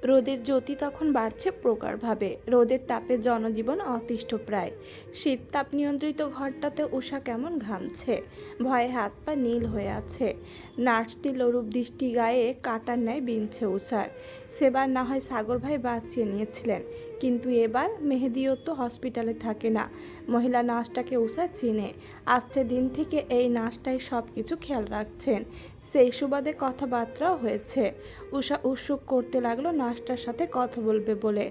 রোদের জ্যোতি তখন বাড়ছে প্রগাঢ়ভাবে। রোদের তাপে জনজীবন অতিষ্ঠ প্রায়। শীত তাপ নিয়ন্ত্রিত ঘরটাতে উষা কেমন ঘামছে, ভয়ে হাত পা নীল হয়ে আছে। নার্সটি লোরূপ দৃষ্টি গায়ে কাটার ন্যায় বিনছে উষার। সেবার না হয় সাগর ভাই বাঁচিয়ে নিয়েছিলেন, কিন্তু এবার মেহেদিও তো হসপিটালে থাকে না। মহিলা নার্সটাকে উষা চিনে। আসছে দিন থেকে এই নার্সটাই সব কিছু খেয়াল রাখছেন। সেই সুবাদে কথাবার্তাও হয়েছে। উষা উৎসুক করতে লাগলো নার্সটার সাথে কথা বলবে বলে।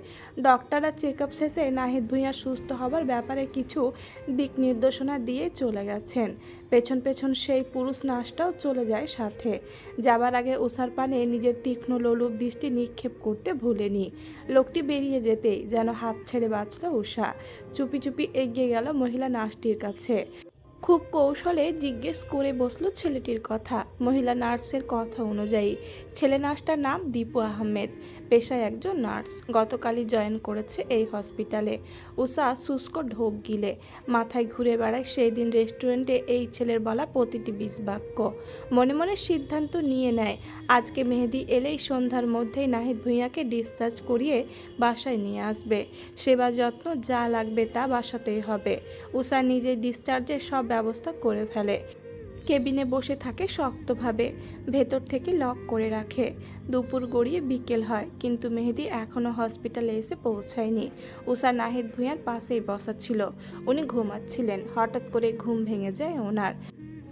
ডক্টররা চেক আপ শেষে নাহিদ ভূঁইয়া সুস্থ হবার ব্যাপারে কিছু দিক নির্দেশনা দিয়ে চলে গেছেন। পেছন পেছন সেই পুরুষ নার্সটাও চলে যায় সাথে। যাবার আগে উষার পানে নিজের তীক্ষ্ণ লোলুপ দৃষ্টি নিক্ষেপ করতে ভুলেনি। লোকটি বেরিয়ে যেতেই যেন হাঁপ ছেড়ে বাঁচল উষা। চুপি চুপি এগিয়ে গেল মহিলা নার্সটির কাছে। খুব কৌশলে জিজ্ঞেস করে বসলো ছেলেটির কথা। মহিলা নার্সের কথা অনুযায়ী ছেলে নার্সটার নাম দীপু আহমেদ, পেশায় একজন নার্স। গতকালই জয়েন করেছে এই হসপিটালে। উষা শুষ্ক ঢোক গিলে মাথায় ঘুরে বেড়ায় সেই দিন রেস্টুরেন্টে এই ছেলের বলা প্রতিটি বিষবাক্য। মনে মনে সিদ্ধান্ত নিয়ে নেয় আজকে মেহেদি এলেই সন্ধ্যার মধ্যেই নাহিদ ভূঁইয়াকে ডিসচার্জ করিয়ে বাসায় নিয়ে আসবে। সেবা যত্ন যা লাগবে তা বাসাতেই হবে। উষা নিজে ডিসচার্জের সব ব্যবস্থা করে ফেলে। কেবিনে বসে থাকে শক্তভাবে, ভেতর থেকে লক করে রাখে। দুপুর গড়িয়ে বিকেল হয়, কিন্তু মেহেদি এখনও হসপিটালে এসে পৌঁছায়নি। উষা নাহিদ ভূঁইয়ার পাশেই বসা ছিল। উনি ঘুমাচ্ছিলেন। হঠাৎ করে ঘুম ভেঙে যায় ওনার।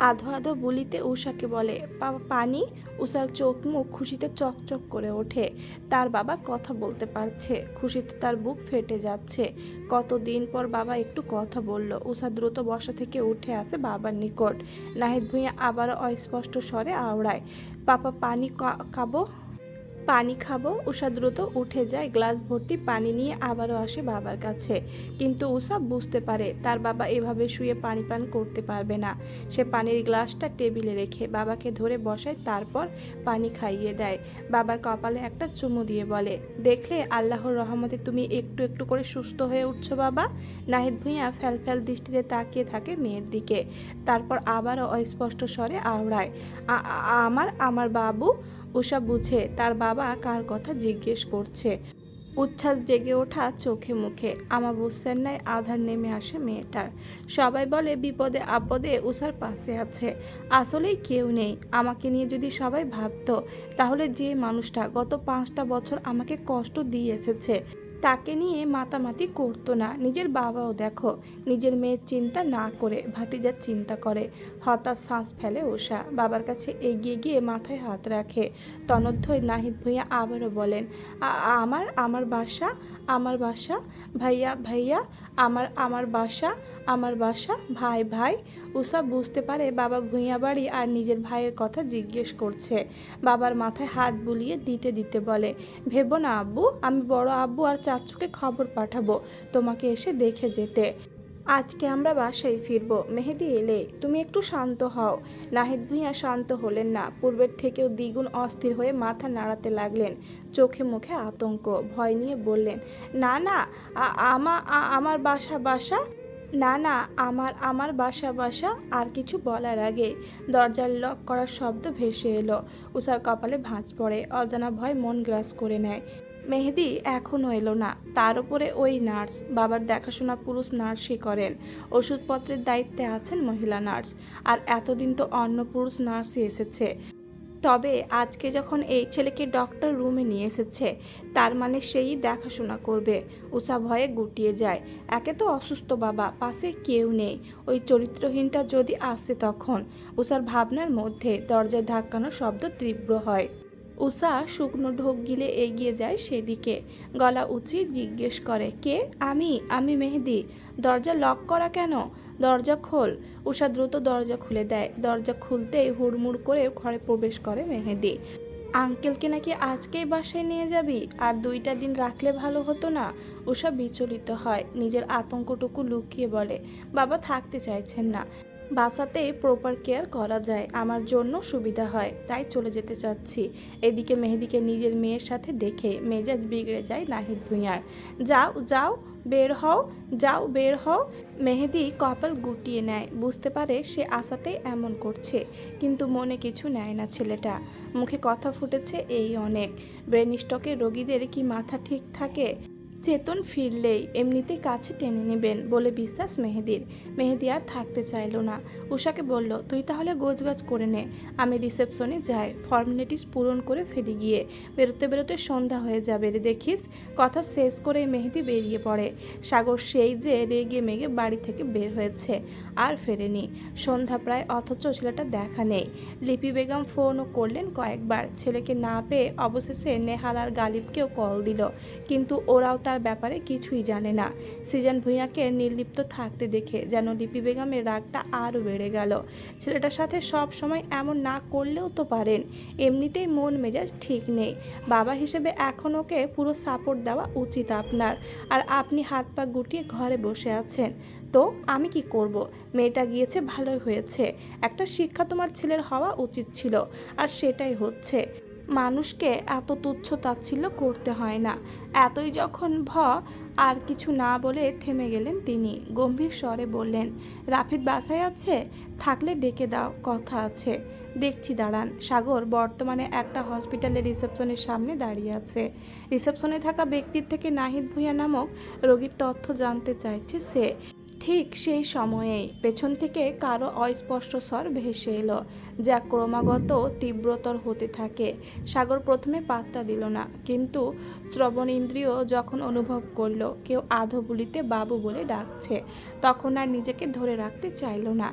আধো আধো বলিতে উষাকে বলে, বাবা পানি। উষার চোখ মুখ খুশিতে চকচক করে ওঠে। তার বাবা কথা বলতে পারছে। খুশিতে তার বুক ফেটে যাচ্ছে। কতদিন পর বাবা একটু কথা বলল। উষা দ্রুত বসা থেকে উঠে আসে বাবার নিকট। নাহিদ ভূঁইয়া আবারও অস্পষ্ট স্বরে আওড়ায়, পাপা পানি খাবো। পানি খাবো। উষা দ্রুত উঠে যায়, গ্লাস ভর্তি পানি নিয়ে আবারও আসে বাবার কাছে। কিন্তু উষা বুঝতে পারে তার বাবা এভাবে শুয়ে পানি পান করতে পারবে না। সে পানির গ্লাসটা টেবিলে রেখে বাবাকে ধরে বসায়, তারপর পানি খাইয়ে দেয়। বাবার কপালে একটা চুমু দিয়ে বলে, দেখলে আল্লাহর রহমতে তুমি একটু একটু করে সুস্থ হয়ে উঠছো বাবা। নাহিদ ভূঁইয়া ফ্যাল ফ্যাল দৃষ্টিতে তাকিয়ে থাকে মেয়ের দিকে। তারপর আবারও অস্পষ্ট স্বরে আওড়ায়, আমার বাবু। উষা বুঝে তার বাবা কার কথা জিজ্ঞেস করছে। উচ্ছ্বাস জেগে ওঠা চোখে মুখে আমাবস্যার ন্যায় আধার নেমে আসে মেয়েটার। সবাই বলে বিপদে আপদে উষার পাশে আছে। আসলেই কেউ নেই। আমাকে নিয়ে যদি সবাই ভাবতো, তাহলে যে মানুষটা গত 5টা বছর আমাকে কষ্ট দিয়ে এসেছে তাকে নিয়ে মাতামাতি করতো না। নিজের বাবাও দেখো, নিজের মেয়ের চিন্তা না করে ভাতিজার চিন্তা করে। হতাশ শ্বাস ফেলে উষা। বাবার কাছে এগিয়ে গিয়ে মাথায় হাত রাখে। তনধ্যই নাহিদ ভূঁইয়া আবারও বলেন, আমার আমার বাসা, আমার বাসা, ভাইয়া ভাইয়া, আমার বাসা, আমার বাসা, ভাই ভাই। উষা বুঝতে পারে বাবা ভূঁইয়া বাড়ি আর নিজের ভাইয়ের কথা জিজ্ঞেস করছে। বাবার মাথায় হাত বুলিয়ে দিতে দিতে বলে, ভেবো না আব্বু, আমি বড় আব্বু আর চাচুকে খবর পাঠাবো তোমাকে এসে দেখে যেতে। আজকে আমরা বাসায় ফিরবো। মেহেদি এলে তুমি একটু শান্ত হও। নাহিদ ভূঁইয়া শান্ত হলেন না, পূর্বের থেকেও দ্বিগুণ অস্থির হয়ে মাথা নাড়াতে লাগলেন। চোখে মুখে আতঙ্ক, ভয় নিয়ে বললেন, না না, আমার বাসা বাসা, না না, আমার বাসা বাসা। আর কিছু বলার আগে দরজার লক করার শব্দ ভেসে এলো। উষার কপালে ভাঁজ পড়ে। অজানা ভয় মন গ্রাস করে নেয়। মেহেদি এখনও এলো না। তার উপরে ওই নার্স। বাবার দেখাশোনা পুরুষ নার্সই করেন। ওষুধপত্রের দায়িত্বে আছেন মহিলা নার্স। আর এতদিন তো অন্য পুরুষ নার্সই এসেছে। তবে আজকে যখন এই ছেলেকে ডক্টর রুমে নিয়ে এসেছে, তার মানে সেই দেখাশোনা করবে। উষা ভয়ে গুটিয়ে যায়। একে তো অসুস্থ বাবা, পাশে কেউ নেই। ওই চরিত্রহীনটা যদি আসে তখন। উষার ভাবনার মধ্যে দরজায় ধাক্কানোর শব্দ তীব্র হয়। উষা শুকনো ঢোক গিলে এগিয়ে যায় সেদিকে। গলা উঁচিয়ে জিজ্ঞেস করে, কে? আমি মেহেদি। দরজা লক করা কেন? দরজা খোল। উষা দ্রুত দরজা খুলে দেয়। দরজা খুলতেই হুড়মুড় করে ঘরে প্রবেশ করে মেহেদি। আঙ্কেলকে নাকি আজকেই বাসায় নিয়ে যাবি? আর 2টা দিন রাখলে ভালো হতো না? উষা বিচলিত হয়। নিজের আতঙ্কটুকু লুকিয়ে বলে, বাবা থাকতে চাইছেন না। বাসাতেই প্রপার কেয়ার করা যায়, আমার জন্য সুবিধা হয়, তাই চলে যেতে চাচ্ছি। এদিকে মেহেদিকে নিজের মেয়ের সাথে দেখে মেজাজ বিগড়ে যায় নাহিদ ভূঁইয়ার। যাও যাও, বের হও, যাও বের হও। মেহেদি কপাল গুটিয়ে নেয়, বুঝতে পারে সে আশাতেই এমন করছে, কিন্তু মনে কিছু নেয় না ছেলেটা। মুখে কথা ফুটেছে এই অনেক। ব্রেন স্ট্রোকের রোগীদের কি মাথা ঠিক থাকে? চেতন ফিরলেই এমনিতেই কাছে টেনে নেবেন বলে বিশ্বাস মেহেদির। মেহেদি আর থাকতে চাইল না। উষাকে বলল, তুই তাহলে গোছগাছ করে নে, আমি রিসেপশনে যাই, ফর্মালিটিস পূরণ করে ফেলি গিয়ে। বেরোতে বেরোতে সন্ধ্যা হয়ে যাবে রে দেখিস। কথা শেষ করে মেহেদি বেরিয়ে পড়ে। সাগর সেই যে রেগে মেগে বাড়ি থেকে বের হয়েছে, আর ফেরেনি। সন্ধ্যা প্রায়, অথচ ছেলেটা দেখা নেই। লিপি বেগম ফোনও করলেন কয়েকবার, ছেলেকে না পেয়ে অবশেষে নেহাল আর গালিবকেও কল দিল, কিন্তু ওরাও তার ব্যাপারে কিছুই জানে না। সিজান ভূঁইয়াকে নির্লিপ্ত থাকতে দেখে যেন লিপি বেগমের রাগটা আরও বেড়ে গেল। ছেলেটার সাথে সব সময় এমন না করলেও তো পারেন, এমনিতেই মন মেজাজ ঠিক নেই। বাবা হিসেবে এখন ওকে পুরো সাপোর্ট দেওয়া উচিত আপনার, আর আপনি হাত পা গুটিয়ে ঘরে বসে আছেন। তো আমি কি করব? মেয়েটা গিয়েছে, ভালোই হয়েছে। একটা শিক্ষা তোমার ছেলের হওয়া উচিত ছিল, আর সেটাই হচ্ছে। মানুষকে এত তুচ্ছ তাচ্ছিল্য করতে হয় না। এতই যখন আর কিছু না বলে থেমে গেলেন তিনি। গম্ভীর স্বরে বললেন, রাফিদ বাসায় আছে? থাকলে ডেকে দাও, কথা আছে। দেখছি, দাঁড়ান। সাগর বর্তমানে একটা হসপিটালের রিসেপশনের সামনে দাঁড়িয়ে আছে। রিসেপশনে থাকা ব্যক্তির থেকে নাহিদ ভূঁইয়া নামক রোগীর তথ্য জানতে চাইছে সে। ঠিক সেই সময়েই পেছন থেকে কারো অস্পষ্ট স্বর ভেসে এলো, যা ক্রমাগত তীব্রতর হতে থাকে। সাগর প্রথমে পাত্তা দিল না, কিন্তু শ্রবণ ইন্দ্রিয় যখন অনুভব করলো কেউ আধো বুলিতে বাবু বলে ডাকছে, তখন আর নিজেকে ধরে রাখতে চাইল না।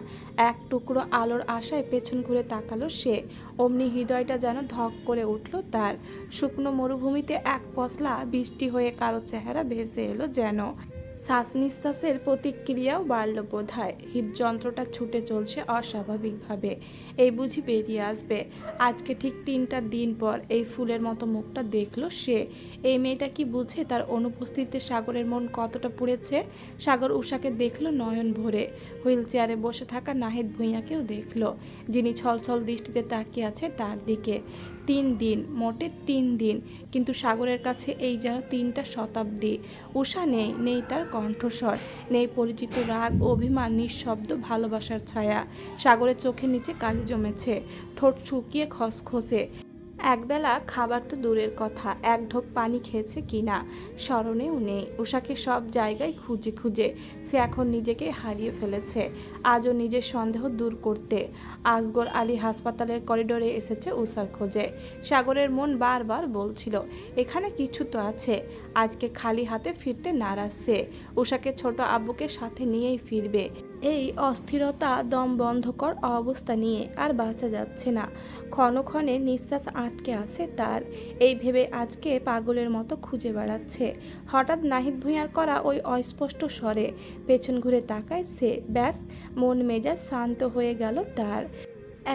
এক টুকরো আলোর আশায় পেছন ঘুরে তাকালো সে। অমনি হৃদয়টা যেন ধক করে উঠল তার। শুকনো মরুভূমিতে এক পশলা বৃষ্টি হয়ে কারো চেহারা ভেসে এলো যেন। শ্বাস নিঃশ্বাসের প্রতিক্রিয়াও বাড়ল বোধহয়। হৃদযন্ত্রটা ছুটে চলছে অস্বাভাবিকভাবে। এই বুঝি বেরিয়ে আসবে। আজকে ঠিক 3টা দিন পর এই ফুলের মতো মুখটা দেখল সে। এই মেয়েটা কি বুঝে তার অনুপস্থিতিতে সাগরের মন কতটা পুড়েছে? সাগর উষাকে দেখল নয়ন ভরে। হুইল চেয়ারে বসে থাকা নাহিদ ভূঁইয়াকেও দেখল, যিনি ছলছল দৃষ্টিতে তাকিয়ে আছে তার দিকে। 3 দিন, মোটে 3 দিন, কিন্তু সাগরের কাছে এই যেন 3টা শতাব্দী। উষা নেই, নেই তার কণ্ঠস্বর, নেই পরিচিত রাগ, অভিমান, নিঃশব্দ ভালোবাসার ছায়া। সাগরের চোখের নিচে কালি জমেছে, ঠোঁট শুকিয়ে খসখসে। একবেলা খাবার তো দূরের কথা, এক ঢোক পানি খেয়েছে কিনা স্মরণেও নেই। উষাকে সব জায়গায় খুঁজে খুঁজে সে এখন নিজেকে হারিয়ে ফেলেছে। আজও নিজের সন্দেহ দূর করতে আসগর আলী হাসপাতালের করিডোরে এসেছে উষার খোঁজে। সাগরের মন বারবার বলছিল, এখানে কিছু তো আছে। আজকে খালি হাতে ফিরতে নারাজ সে। উষাকে ছোট আব্বুকে সাথে নিয়েই ফিরবে। এই অস্থিরতা, দম বন্ধকর অবস্থা নিয়ে আর বাঁচা যাচ্ছে না। ক্ষণে নিঃশ্বাস আটকে আসে তার। এই ভেবে আজকে পাগলের মতো খুঁজে বেড়াচ্ছে। হঠাৎ নাহিদ ভূঁইয়ার করা ওই অস্পষ্ট স্বরে পেছন ঘুরে তাকায় সে। ব্যাস, মন মেজাজ শান্ত হয়ে গেল তার।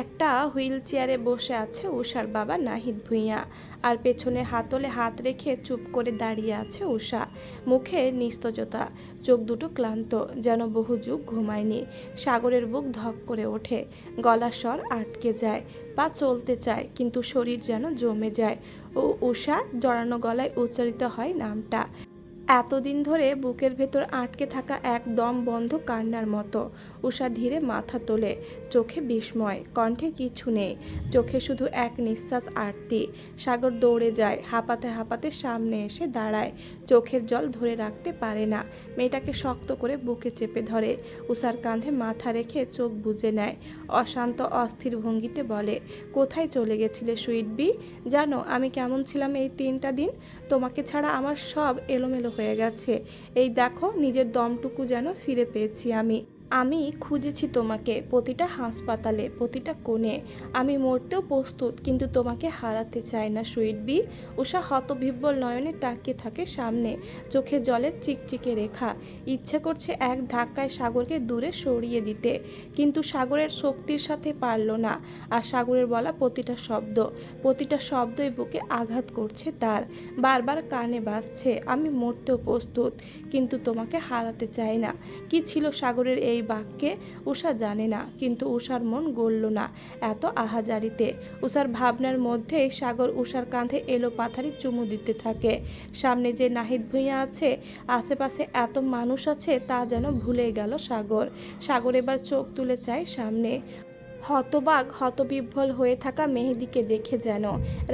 একটা হুইল চেয়ারে বসে আছে উষার বাবা নাহিদ ভূঁইয়া, আর পেছনে হাতলে হাত রেখে চুপ করে দাঁড়িয়ে আছে উষা। মুখে নিস্তজতা, চোখ দুটো ক্লান্ত, যেন বহু যুগ ঘুমায়নি। সাগরের বুক ধক করে ওঠে, গলার স্বর আটকে যায়। পা চলতে চায়, কিন্তু শরীর যেন জমে যায়। ও উষা, জড়ানো গলায় উচ্চারিত হয় নামটা। এতদিন ধরে বুকের ভেতর আটকে থাকা এক দম বন্ধ কান্নার মতো। উষা ধীরে মাথা তোলে, চোখে বিস্ময়, কণ্ঠে কিছু নেই, চোখে শুধু এক নিঃশ্বাস আরতি। সাগর দৌড়ে যায়, হাঁপাতে হাঁপাতে সামনে এসে দাঁড়ায়। চোখের জল ধরে রাখতে পারে না, মেয়েটাকে শক্ত করে বুকে চেপে ধরে। উষার কাঁধে মাথা রেখে চোখ বুজে নেয়। অশান্ত অস্থির ভঙ্গিতে বলে, কোথায় চলে গেছিলে সুইট বি? জানো আমি কেমন ছিলাম এই 3টা দিন? তোমাকে ছাড়া আমার সব এলোমেলো হয়ে গেছে। এই দেখো, নিজের দমটুকু যেন ফিরে পেয়েছি আমি। আমি খুঁজেছি তোমাকে প্রতিটা হাসপাতালে, প্রতিটা কোণে। আমি মরতেও প্রস্তুত, কিন্তু তোমাকে হারাতে চাই না সুইট বি। উষা হতবিহ্বল নয়নে তাকিয়ে থাকে সামনে, চোখে জলের চিকচিকে রেখা। ইচ্ছে করছে এক ধাক্কায় সাগরকে দূরে সরিয়ে দিতে, কিন্তু সাগরের শক্তির সাথে পারল না। আর সাগরের বলা প্রতিটা শব্দই বুকে আঘাত করছে তার। বারবার কানে বাজছে, আমি মরতেও প্রস্তুত, কিন্তু তোমাকে হারাতে চাই না। কি ছিল সাগরের এই এই বাক্যে উষা জানে না, কিন্তু উষার মন গলল না এত আহাজারিতে। উষার ভাবনার মধ্যে সাগর উষার কাঁধে এলো পাথারি চুমু দিতে থাকে। সামনে যে নাহিদ ভূঁইয়া আছে, আশেপাশে এত মানুষ আছে, তা যেন ভুলে গেল সাগর। সাগর এবার চোখ তুলে চায় সামনে। হতবাক হতবিহ্বল হয়ে থাকা মেহেদিকে দেখে যেন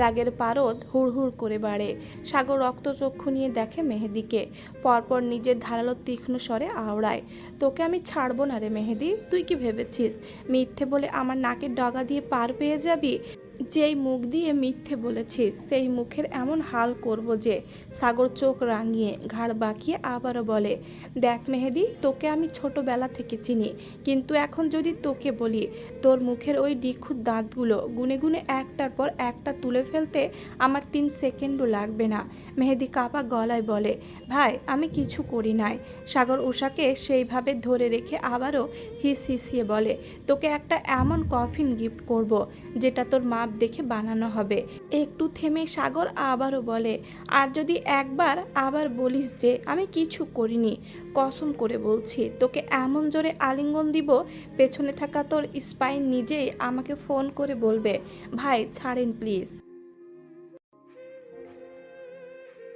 রাগের পারদ হুড়হুড় করে বাড়ে। সাগর রক্তচক্ষু নিয়ে দেখে মেহেদিকে, পরপর নিজের ধারালো তীক্ষ্ণ স্বরে আওড়ায়, তোকে আমি ছাড়বো না রে মেহেদি। তুই কি ভেবেছিস মিথ্যে বলে আমার নাকের ডগা দিয়ে পার পেয়ে যাবি? যেই মুখ দিয়ে মিথ্যে বলেছিস সেই মুখের এমন হাল করব যে। সাগর চোখ রাঙিয়ে ঘাড় বাঁকিয়ে আবারও বলে, দেখ মেহেদি, তোকে আমি ছোটবেলা থেকে চিনি, কিন্তু এখন যদি তোকে বলি তোর মুখের ওই নিখুঁত দাঁতগুলো গুনে গুনে একটার পর একটা তুলে ফেলতে আমার 3 সেকেন্ডও লাগবে না। মেহেদি কাপা গলায় বলে, ভাই আমি কিছু করি নাই। সাগর উষাকে সেইভাবে ধরে রেখে আবারও হিসিয়ে বলে, তোকে একটা এমন কফিন গিফট করব যেটা তোর মাপ দেখে বানানো হবে। একটু থেমে সাগর আবারও বলে, আর যদি একবার আবার বলিস যে আমি কিছু করিনি, কসম করে বলছি তোকে এমন জোরে আলিঙ্গন দিব পেছনে থাকা তোর স্পাইন নিজেই আমাকে ফোন করে বলবে, ভাই ছাড়েন প্লিজ।